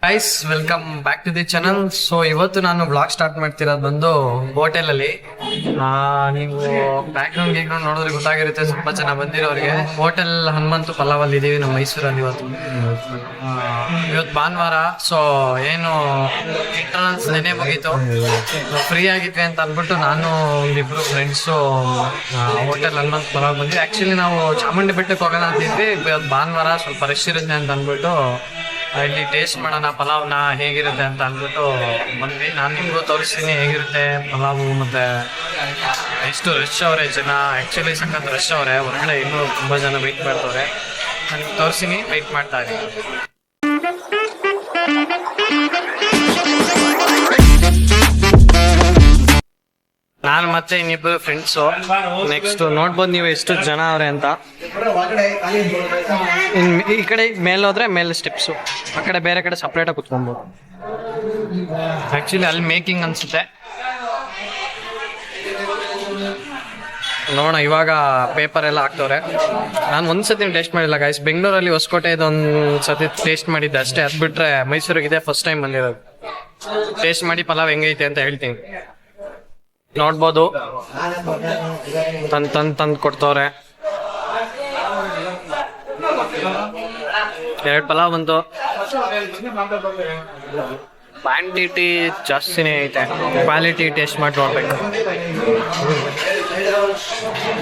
Guys welcome back to the channel. So ಇವತ್ತು ನಾನು blog start ಮಾಡ್ತಿರೋದು ಬಂದು ಹೋಟೆಲ್ ಅಲ್ಲಿ. ನೀವು ಬ್ಯಾಕ್ ಗ್ರೌಂಡ್ ನೋಡಿದ್ರೆ ಗೊತ್ತಾಗಿರುತ್ತೆ ಸ್ವಲ್ಪ ಜನ ಬಂದಿರೋರಿಗೆ. ಹೋಟೆಲ್ ಹನುಮಂತು ಪಲಾವ್ ಅಲ್ಲಿ ಇದೀವಿ ನಮ್ಮ ಮೈಸೂರಲ್ಲಿ. ಇವತ್ತು ಭಾನುವಾರ. ಸೊ ಏನು ಇಂಟರ್ನಲ್ಸ್ ನೆನೆ ಮುಗೀತು, ಫ್ರೀ ಆಗಿದ್ವಿ ಅಂತ ಅಂದ್ಬಿಟ್ಟು ನಾನು ಒಂದಿಬ್ರು ಫ್ರೆಂಡ್ಸು ಹೋಟೆಲ್ ಹನುಮಂತು ಪಲಾವ್ ಬಂದ್ವಿ. ಆಕ್ಚುಲಿ ನಾವು ಚಾಮುಂಡಿ ಬೆಟ್ಟಕ್ಕೆ ಹೋಗೋಣ ಅಂತಿದ್ವಿ. ಇವತ್ತು ಭಾನುವಾರ ಸ್ವಲ್ಪ ರಶ್ ಇರುತ್ತೆ ಅಂತ ಅಂದ್ಬಿಟ್ಟು ಇಲ್ಲಿ ಟೇಸ್ಟ್ ಮಾಡೋಣ ಪಲಾವ್ನ ಹೇಗಿರುತ್ತೆ ಅಂತ ಅಂದ್ಬಿಟ್ಟು ಬಂದ್ವಿ. ನಾನು ನಿಮಗೂ ತೋರಿಸ್ತೀನಿ ಹೇಗಿರುತ್ತೆ ಪಲಾವು. ಮತ್ತೆ ಎಷ್ಟು ರಶ್ ಅವರೇ ಜನ, ಆ್ಯಕ್ಚುಲಿ ಸಖತ್ ರಶ್ ಅವರೇ. ಹೊರಗಡೆ ಇನ್ನೂ ತುಂಬ ಜನ ವೆಯ್ಟ್ ಮಾಡ್ತವ್ರೆ. ನಾನು ನಿಮ್ಗೆ ತೋರಿಸ್ತೀನಿ, ವೆಯ್ಟ್ ಮಾಡ್ತಾ ಇದ್ದೀನಿ. ನಾನು ಮತ್ತೆ ಇನ್ನಿಬ್ಬರು ಫ್ರೆಂಡ್ಸು. ನೆಕ್ಸ್ಟ್ ನೋಡ್ಬೋದು ನೀವು ಎಷ್ಟು ಜನ ಅವ್ರೆ ಅಂತ. ಈ ಕಡೆ ಮೇಲೆ ಹೋದ್ರೆ ಮೇಲೆ ಸ್ಟೆಪ್ಸು, ಆ ಕಡೆ ಬೇರೆ ಕಡೆ ಸಪ್ರೇಟಾಗಿ ಕುತ್ಕೊಬೋದು. ಆ್ಯಕ್ಚುಲಿ ಅಲ್ಲಿ ಮೇಕಿಂಗ್ ಅನ್ಸುತ್ತೆ. ನೋಡೋಣ, ಇವಾಗ ಪೇಪರ್ ಎಲ್ಲ ಹಾಕ್ತವ್ರೆ. ನಾನು ಒಂದ್ಸತಿ ಟೇಸ್ಟ್ ಮಾಡಿಲ್ಲ ಗೈಸ್. ಬೆಂಗಳೂರಲ್ಲಿ ಹೊಸಕೋಟೆದು ಒಂದು ಸತಿ ಟೇಸ್ಟ್ ಮಾಡಿದ್ದೆ ಅಷ್ಟೇ. ಅದು ಬಿಟ್ರೆ ಮೈಸೂರಿಗೆ ಫಸ್ಟ್ ಟೈಮ್ ಬಂದಿರೋದು. ಟೇಸ್ಟ್ ಮಾಡಿ ಪಲಾವ್ ಹೆಂಗೈತೆ ಅಂತ ಹೇಳ್ತೀನಿ. ನೋಡ್ಬೋದು, ತಂದು ಕೊಡ್ತವ್ರೆ. 2 ಪಲಾವ್ ಬಂತು. ಕ್ವಾಂಟಿಟಿ ಜಾಸ್ತಿನೇ ಐತೆ, ಕ್ವಾಲಿಟಿ ಟೇಸ್ಟ್ ಮಾಡಿ ನೋಡ್ಬೇಕು.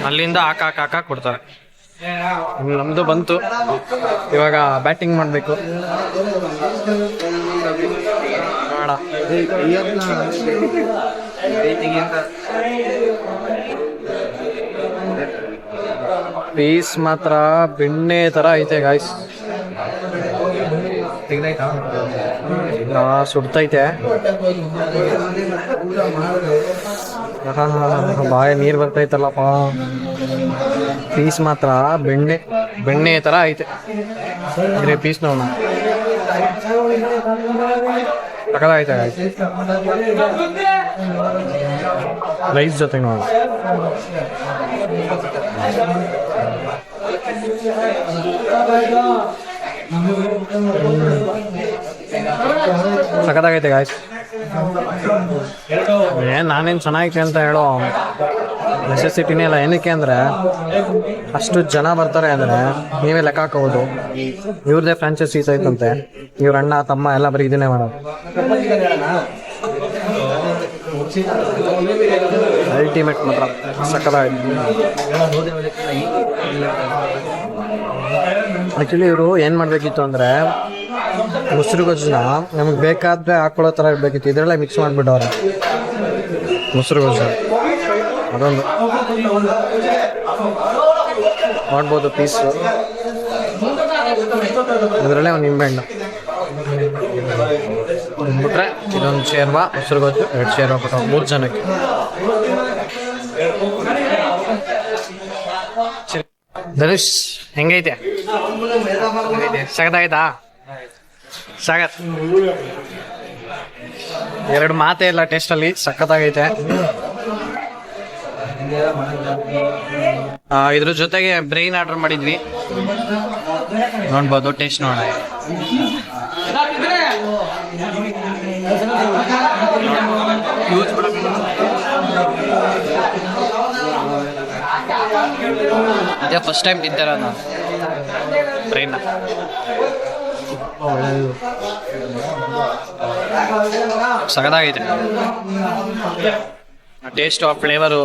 ಅಲ್ಲಿಂದ ಹಾಕ ಕೊಡ್ತಾರೆ. ನಮ್ದು ಬಂತು, ಇವಾಗ ಬ್ಯಾಟಿಂಗ್ ಮಾಡಬೇಕು. ನೋಡ, ಪೀಸ್ ಮಾತ್ರ ಬೆಣ್ಣೆ ತರ ಐತೆ ಗಾಯ್ಸ್. ಸುಡ್ತೈತೆ, ಬಾಯ ನೀರ್ ಬರ್ತೈತಲ್ಲಪ್ಪ. ಪೀಸ್ ಮಾತ್ರ ಬೆಣ್ಣೆ ತರ ಐತೆ. ಪೀಸ್ ನೋಡ ಸಕತ್ತಾಗೈತೆ ರೈಸ್ ಜೊತೆಗೆ ನೋಡ. ಸಕತ್ತಾಗೈತೆ ಗಾಯ್ಸ್. ನಾನೇನು ಚೆನ್ನಾಗೈತೆ ಅಂತ ಹೇಳೋ ನೆಸೆಸಿಟಿನೇ ಇಲ್ಲ. ಏನಕ್ಕೆ ಅಂದರೆ ಅಷ್ಟು ಜನ ಬರ್ತಾರೆ ಅಂದರೆ ನೀವೇ ಲೆಕ್ಕ ಹಾಕೋಬೋದು. ಇವ್ರದ್ದೇ ಫ್ರಾಂಚೈಸೀಸ್ ಐತಂತೆ. ಇವ್ರ ಅಣ್ಣ ತಮ್ಮ ಎಲ್ಲ ಬರೀ ಇದನ್ನೇ ಮಾಡೋದು. ಅಲ್ಟಿಮೇಟ್ ಮಾತ್ರ ಸಕ್ಕತ್ತಾಗಿದೆ. ಆ್ಯಕ್ಚುಲಿ ಇವರು ಏನು ಮಾಡಬೇಕಿತ್ತು ಅಂದರೆ ಮೊಸರು ಗೊಜ್ಜನ್ನ ನಮಗೆ ಬೇಕಾದರೆ ಹಾಕೊಳ್ಳೋ ಥರ ಇರಬೇಕಿತ್ತು. ಇದರಲ್ಲೇ ಮಿಕ್ಸ್ ಮಾಡಿಬಿಟ್ಟವ್ರೆ ಮೊಸರು ಗೊಜ್ಜು. ಅದೊಂದು ನೋಡ್ಬೋದು ಪೀಸು. ಇದರಲ್ಲೇ ಒಂದು ನಿಂಬೆಹಣ್ಣು ಬಿಟ್ರೆ ಇದೊಂದು ಶೇರ್ವಾ, ಮೊಸರು ಗೊಜ್ಜು 2 ಶೇರ್ವಾ ಕೊಟ್ಟು 3 ಜನಕ್ಕೆ. ಧನುಷ್ ಹೆಂಗೈತೆ? ಸಗತ್ತಾಯ್ತಾ? ಸಗತ್ 2 ಮಾತೇ ಇಲ್ಲ ಟೇಸ್ಟಲ್ಲಿ. ಸಖತ್ತಾಗೈತೆ. ಇದ್ರ ಜೊತೆಗೆ ಬ್ರೈನ್ ಆರ್ಡರ್ ಮಾಡಿದ್ವಿ. ನೋಡ್ಬೋದು, ಟೇಸ್ಟ್ ನೋಡೋಣ. ಇದೇ ಫಸ್ಟ್ ಟೈಮ್ ತಿಂತಾರ ನಾನು ಬ್ರೈನ್ನ. ಸಗದಾಗೈತೆ ಟೇಸ್ಟು, ಆ ಫ್ಲೇವರು.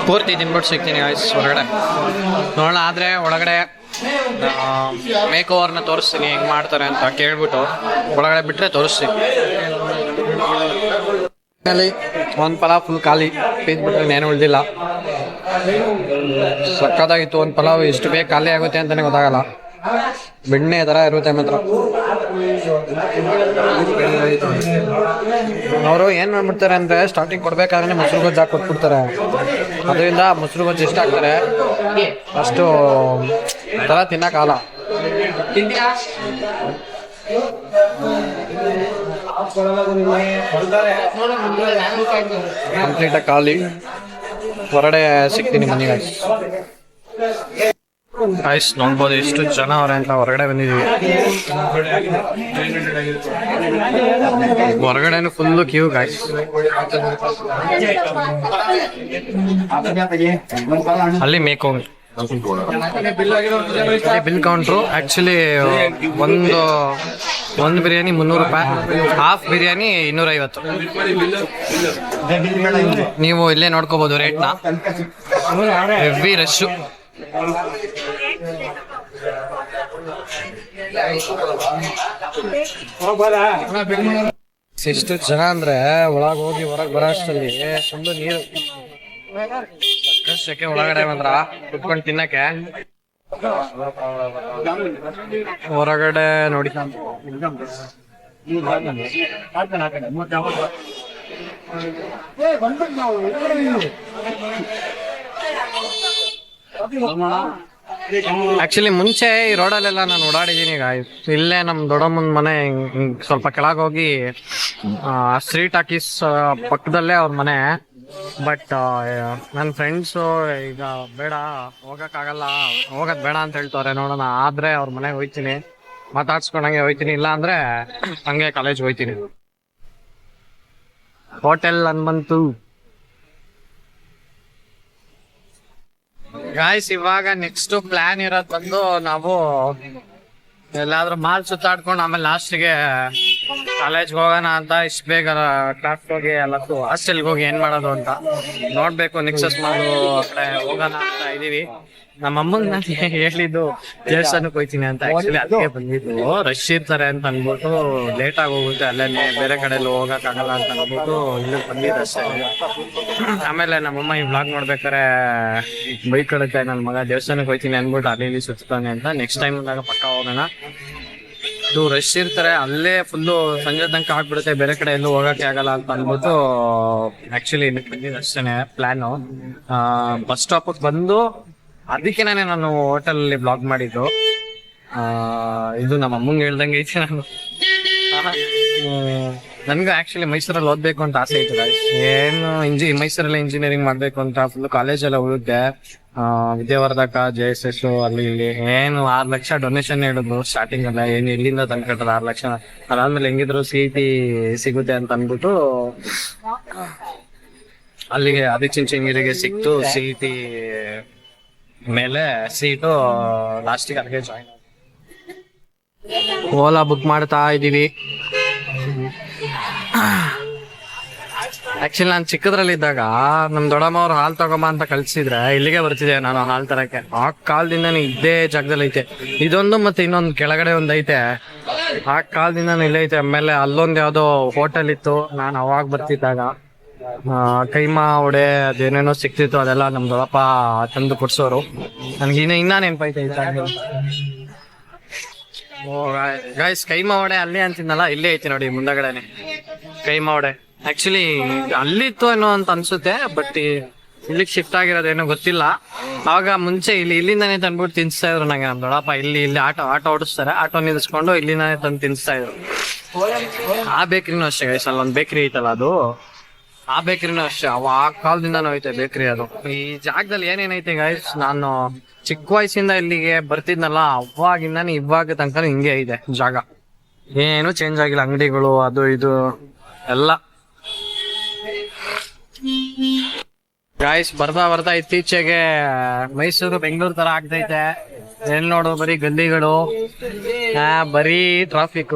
ಪೂರ್ತಿ ತಿನ್ಬಿಟ್ಟು ಸಿಗ್ತೀನಿ ಆಯ್ಸ್ ಹೊರಗಡೆ. ನೋಡೋಣ, ಆದರೆ ಒಳಗಡೆ ಮೇಕ್ ಓವರ್ನ ತೋರಿಸ್ತೀನಿ ಹೆಂಗೆ ಮಾಡ್ತಾರೆ ಅಂತ ಕೇಳ್ಬಿಟ್ಟು. ಒಳಗಡೆ ಬಿಟ್ಟರೆ ತೋರಿಸ್ತೀನಿ. ಒಂದು ಪಲಾವ್ ಫುಲ್ ಖಾಲಿ, ಪೀಸ್ ಬಿಟ್ರೆ ಏನು ಉಳಿದಿಲ್ಲ. ಸಕ್ಕತ್ತಾಗಿತ್ತು. ಒಂದು ಪಲಾವ್ ಎಷ್ಟು ಬೇಗ ಖಾಲಿ ಆಗುತ್ತೆ ಅಂತಲೇ ಗೊತ್ತಾಗಲ್ಲ. ಬೆಣ್ಣೆ ಥರ ಇರುತ್ತೆ ಮಾತ್ರ. ಅವರು ಏನು ಮಾಡ್ಬಿಡ್ತಾರೆ ಅಂದರೆ ಸ್ಟಾರ್ಟಿಂಗ್ ಕೊಡ್ಬೇಕಾದ್ರೆ ಮೊಸರು ಗೊಜ್ಜು ಹಾಕಿ ಕೊಟ್ಬಿಡ್ತಾರೆ. ಅದರಿಂದ ಮೊಸರು ಗೊಜ್ಜು ಎಷ್ಟು ಹಾಕ್ತಾರೆ ಅಷ್ಟು ಥರ ತಿನ್ನೋಕ್ಕಾಗಲ್ಲ. ಕಂಪ್ಲೀಟಾಗಿ ಖಾಲಿ. ಹೊರಗಡೆ ಸಿಗ್ತೀನಿ ಮನೆಗೆ. ಗಾಯ್ಸ್ ನೋಡ್ಬೋದು ಎಷ್ಟು ಜನ ಅವ್ರೆ ಅಂತ ಹೊರಗಡೆ ಬಂದಿದೀವಿ. ಹೊರಗಡೆನು ಫುಲ್ಲು ಕ್ಯೂ ಗಾಯ್ಸ್. ಅಲ್ಲಿ ಮೇಕೋಂಗ್ ಬಿಲ್ ಕೌಂಟ್ರು. ಆಕ್ಚುಲಿ ಒಂದು ಬಿರಿಯಾನಿ 300 ರೂಪಾಯಿ, ಹಾಫ್ ಬಿರಿಯಾನಿ 250. ನೀವು ಇಲ್ಲೇ ನೋಡ್ಕೋಬಹುದು ರೇಟ್ನ. Heavy rush. ಎಷ್ಟು ಜನ ಅಂದ್ರೆ ಒಳಗೆ ಹೋಗಿ ಹೊರಗೆ ಬರೋ ಅಷ್ಟರಲ್ಲಿ ಒಂದು ನೀರು ಸಕ್ಕೆ ಒಳಗಡೆ ಬಂದ್ರ ಕುತ್ಕೊಂಡು ತಿನ್ನಕ್ಕೆ. ಹೊರಗಡೆ ನೋಡಿ ಆಕ್ಚುಲಿ ಮುಂಚೆ ಈ ರೋಡಲ್ಲೆಲ್ಲ ನಾನು ಓಡಾಡಿದೀನಿ ಈಗ. ಇಲ್ಲೇ ನಮ್ ದೊಡ್ಡಮ್ಮನ ಮನೆ ಸ್ವಲ್ಪ ಕೆಳಗೆ ಹೋಗಿ ಸ್ಟ್ರೀಟ್ ಹಾಕಿಸ್ ಪಕ್ಕದಲ್ಲೇ ಅವ್ರ ಮನೆ. ಬಟ್ ನನ್ನ ಫ್ರೆಂಡ್ಸು ಈಗ ಬೇಡ ಹೋಗಕ್ಕಾಗಲ್ಲ, ಹೋಗೋದ್ ಬೇಡ ಅಂತ ಹೇಳ್ತಾರೆ. ನೋಡೋಣ, ಆದ್ರೆ ಅವ್ರ ಮನೆಗೆ ಹೋಯ್ತೀನಿ, ಮಾತಾಡ್ಸ್ಕೊಂಡಂಗೆ ಹೋಯ್ತೀನಿ, ಇಲ್ಲ ಅಂದ್ರೆ ಹಂಗೆ ಕಾಲೇಜ್ ಹೋಯ್ತೀನಿ. ಹೋಟೆಲ್ ಅನ್ಬಂತು ಗಾಯ್ಸ್. ಇವಾಗ ನೆಕ್ಸ್ಟ್ ಪ್ಲಾನ್ ಇರೋದ್ ಬಂದು ನಾವು ಎಲ್ಲಾದ್ರೂ ಮಾಲ್ ಸುತ್ತಾಡ್ಕೊಂಡು ಆಮೇಲೆ ಲಾಸ್ಟ್ಗೆ ಕಾಲೇಜ್ಗೆ ಹೋಗೋಣ ಅಂತ. ಇಷ್ಟು ಬೇಗ ಕ್ಲಾಸ್ ಹೋಗಿ ಎಲ್ಲಕ್ಕೂ ಹಾಸ್ಟೆಲ್ಗೆ ಹೋಗಿ ಏನ್ ಮಾಡೋದು ಅಂತ ನೋಡ್ಬೇಕು. ನೆಕ್ಸಸ್ ಮಾಲ್ ಆ ಕಡೆ ಹೋಗೋಣ ಅಂತ ಇದೀವಿ. ನಮ್ಮ ಅಮ್ಮಂಗ್ ನಾನು ಹೇಳಿದ್ದು ದೇವಸ್ಥಾನಕ್ಕೆ ಹೋಯ್ತೀನಿ ಅಂತ. ಆಕ್ಚುಲಿ ಅದಕ್ಕೆ ಬಂದಿದ್ದು, ರಶ್ ಇರ್ತಾರೆ ಅಂತ ಅನ್ಬಿಟ್ಟು ಲೇಟ್ ಆಗಿ ಹೋಗುತ್ತೆ, ಅಲ್ಲೇ ಬೇರೆ ಕಡೆ ಹೋಗಕ್ ಆಗಲ್ಲ ಅಂತ ಅನ್ಬಿಟ್ಟು ಇಲ್ಲಿ ಬಂದಿದ್ದು ಅಷ್ಟೇ. ಆಮೇಲೆ ನಮ್ಮಮ್ಮ ಈ ವ್ಲಾಗ್ ನೋಡ್ಬೇಕಾರೆ ಬೈಕ್ ಕಳುತ್ತೆ, ನನ್ನ ಮಗ ದೇವಸ್ಥಾನಕ್ಕೆ ಹೋಯ್ತೀನಿ ಅನ್ಬಿಟ್ಟು ಅಲ್ಲಿ ಇಲ್ಲಿ ಸುತ್ತಾನೆ ಅಂತ. ನೆಕ್ಸ್ಟ್ ಟೈಮ್ ಬಂದಾಗ ಪಕ್ಕ ಹೋಗೋಣ. ಇದು ರಶ್ ಇರ್ತಾರೆ, ಅಲ್ಲೇ ಫುಲ್ಲು ಸಂಜೆ ತನಕ ಆಗ್ಬಿಡುತ್ತೆ, ಬೇರೆ ಕಡೆ ಎಲ್ಲೂ ಹೋಗಕ್ಕೆ ಆಗಲ್ಲ ಅಂತ ಅನ್ಬಿಟ್ಟು ಆಕ್ಚುಲಿ ಇಲ್ಲಿ ಬಂದಿದ್ದು ಅಷ್ಟೇನೆ ಪ್ಲಾನು. ಬಸ್ ಸ್ಟಾಪಿಗೆ ಬಂದು ಅದಕ್ಕೆ ನಾನು ಹೋಟೆಲ್ ಬ್ಲಾಗ್ ಮಾಡಿದ್ದು. ಇದು ನಮ್ಮ ಅಮ್ಮಂಗೆ ಹೇಳ್ದಂಗೆ ಐತೆ. ನನ್ಗೂ ಆಕ್ಚುಲಿ ಮೈಸೂರಲ್ಲಿ ಓದ್ಬೇಕು ಅಂತ ಆಸೆ ಐತೆ. ಏನು ಮೈಸೂರಲ್ಲಿ ಇಂಜಿನಿಯರಿಂಗ್ ಮಾಡ್ಬೇಕು ಅಂತ ಫುಲ್ ಕಾಲೇಜೆಲ್ಲ ಉಳಿದೆ. ವಿದ್ಯಾವರ್ಧಕ, JSS ಅಲ್ಲಿ ಇಲ್ಲಿ ಏನು 6 ಲಕ್ಷ ಡೊನೇಷನ್ ಹೇಳಿದ್ರು ಸ್ಟಾರ್ಟಿಂಗ್ ಅಲ್ಲ. ಏನು ಇಲ್ಲಿಂದ ತಂದ್ಕೊಟ್ಟದ 6 ಲಕ್ಷ. ಅದಾದ್ಮೇಲೆ ಹೆಂಗಿದ್ರು CET ಸಿಗುತ್ತೆ ಅಂತ ಅಂದ್ಬಿಟ್ಟು ಅಲ್ಲಿಗೆ ಆದಿಚುಂಚನಗಿರಿಗೆ ಸಿಕ್ತು. CET ಮೇಲೆ ಸೀಟು ಲಾಸ್ಟಿಗೆ ಅಲ್ಲಿಗೆ ಜಾಯಿನ್. ಓಲಾ ಬುಕ್ ಮಾಡ್ತಾ ಇದೀವಿ. ಆಕ್ಚುಲಿ ನಾನು ಚಿಕ್ಕದ್ರಲ್ಲಿದ್ದಾಗ ನಮ್ ದೊಡ್ಡಮ್ಮ ಅವ್ರು ಹಾಲ್ ತಗೊಂಬ ಅಂತ ಕಳ್ಸಿದ್ರೆ ಇಲ್ಲಿಗೆ ಬರ್ತಿದ್ದೆ ನಾನು ಹಾಲ್ ತರಕ್ಕೆ. ಆ ಕಾಲದಿಂದ ಇದ್ದೇ ಜಾಗದಲ್ಲಿ ಐತೆ. ಇದೊಂದು ಮತ್ತೆ ಇನ್ನೊಂದು ಕೆಳಗಡೆ ಒಂದ್ ಐತೆ. ಆ ಕಾಲದಿಂದ ಇಲ್ಲೇ ಐತೆ. ಆಮೇಲೆ ಅಲ್ಲೊಂದ್ ಯಾವ್ದೋ ಹೋಟೆಲ್ ಇತ್ತು, ನಾನು ಅವಾಗ ಬರ್ತಿದ್ದಾಗ. ಕೈಮಾ ವಡೆ ಅದೇನೇನೋ ಸಿಕ್ತಿತ್ತು, ಅದೆಲ್ಲ ನಮ್ ದೊಡ್ಡಪ್ಪ ತಂದು ಕೊಡ್ಸೋರು. ನನ್ಗೆ ಇನ್ನ ನೆನಪೈತೆ. ಗಾಯ್ಸ್ ಕೈಮಾ ವಡೆ ಅಲ್ಲೇ ಅಂತಿದ್ನಲ್ಲ, ಇಲ್ಲೇ ಐತಿ ನೋಡಿ ಮುಂದಗಡೆನೆ ಕೈಮಾ ವಡೆ. ಆಕ್ಚುಲಿ ಅಲ್ಲಿತ್ತು ಏನೋ ಅಂತ ಅನ್ಸುತ್ತೆ, ಬಟ್ ಇಲ್ಲಿಗೆ ಶಿಫ್ಟ್ ಆಗಿರೋದೇನೋ ಗೊತ್ತಿಲ್ಲ. ಅವಾಗ ಮುಂಚೆ ಇಲ್ಲಿಂದಾನೇ ತಂದ್ಬಿಟ್ಟು ತಿನ್ಸ್ತಾ ಇದ್ರು ನಂಗೆ ನಮ್ ದೊಡ್ಡಪ್ಪ. ಇಲ್ಲಿ ಆಟೋ ಓಡಿಸ್ತಾರೆ, ಆಟೋ ನಿಲ್ಸ್ಕೊಂಡು ಇಲ್ಲಿಂದಾನೇ ತಂದು ತಿನ್ಸ್ತಾ ಇದ್ರು. ಆ ಬೇಕ್ರಿನೂ ಅಷ್ಟೇ ಗೈಸ್, ಅಲ್ಲೊಂದು ಬೇಕ್ರಿ ಐತಲ್ಲ, ಅದು ಆ ಬೇಕ್ರಿನೂ ಅಷ್ಟೇ. ಆ ಕಾಲದಿಂದಾನು ಐತೆ ಬೇಕ್ರಿ ಅದು. ಈ ಜಾಗದಲ್ಲಿ ಏನೇನೈತೆ ಗೈಸ್, ನಾನು ಚಿಕ್ಕ ವಯಸ್ಸಿಂದ ಇಲ್ಲಿಗೆ ಬರ್ತಿದ್ನಲ್ಲ, ಅವಾಗಿಂದಾನು ಇವಾಗ ತನಕ ಹಿಂಗೆ ಇದೆ ಜಾಗ. ಏನು ಚೇಂಜ್ ಆಗಿಲ್ಲ, ಅಂಗಡಿಗಳು ಅದು ಇದು ಎಲ್ಲ. ಗಾಯ್ಸ್ ಬರ್ತಾ ಇತ್ತೀಚೆಗೆ ಮೈಸೂರು ಬೆಂಗಳೂರು ತರ ಆಗ್ತೈತೆ. ಎಲ್ಲಿ ನೋಡು ಬರೀ ಗಲ್ಲಿಗಳು, ಬರೀ ಟ್ರಾಫಿಕ್.